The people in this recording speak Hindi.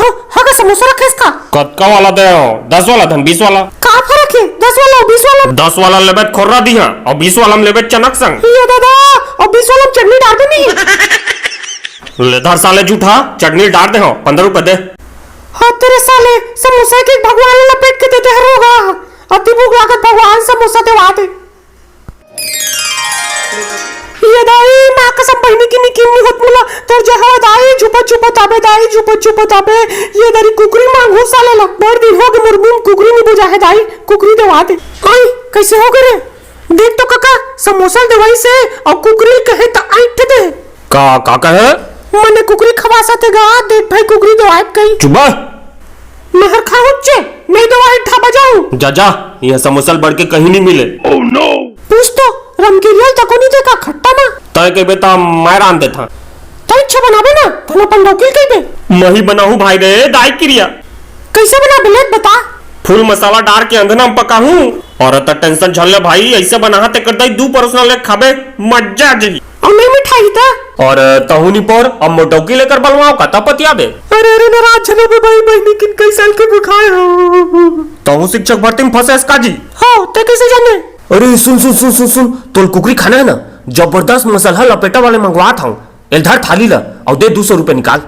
ठो हगा समोसा रखे इसका। कतका वाला दे हो? 10 वाला धन 20 वाला? का फर्क है 10 वाला और 20 वाला? 10 वाला लेबे खोर्रा दिया और 20 वाला में लेबे चनक संग। ये दादा और 20 वाला में चटनी डाल दे नहीं। लेधर साले झूठा चटनी डाल दे हो 15 रुपए दे। हाँ तेरे साले समोसा के भगवान ने लपेट के देते हैं रोगा। अति भूख लागत भगवान समोसा दे वाते। ये दाई माँ कसम बहनी की निकीम नहीं होत मुला तर जहाँ दाई झुपा झुपा ताबे दाई झुपा झुपा ताबे ये दारी कुकरी मांगो साले ला बड़ दिन हो गए मुर्मूम कुकरी नहीं बुझा है दाई कुकरी देवाते आई कैसे हो गए देख तो काका समोसा दवाई से और कुकरी कहे तो आइट दे का कहे मने कुकरी खवा साथे गा देख भाई कुकरी दवाई कहीं चुप मेहर खा उच्चे मैं दवाई ठा बजाऊं जा ये समोसा बढ़ के कहीं नहीं मिले। Oh no! पूछ तो रमगिरियल तको नहीं देखा खट्टा ना तय के बेटा मैं रान दे था तो इच्छा बनावे ना तो अपन वकील कह दे मही बनाऊं भाई रे दाई क्रिया कैसे बना बिलेट बता फुल मसाला डाल के अंधना पका हूँ और त टेंशन झल भाई ऐसे बना ते कर दई 2 पर्सनल ले खाबे मजा जी और मैं मिठाई था और तहुनी पर अब मोटौकी लेकर बलवाओ का तपतिया बे। अरे नाराज छनो बे भाई बहनी किन कई साल के बुखार हो तहु शिक्षक भर्ती में फंसे इसका जी हो ते कैसे जाने अरे सुन तोल कुकरी खाना है ना जबरदस्त मसाला लपेटा वाले मंगवा था इधर थाली ला और दे 200 रुपए निकाल।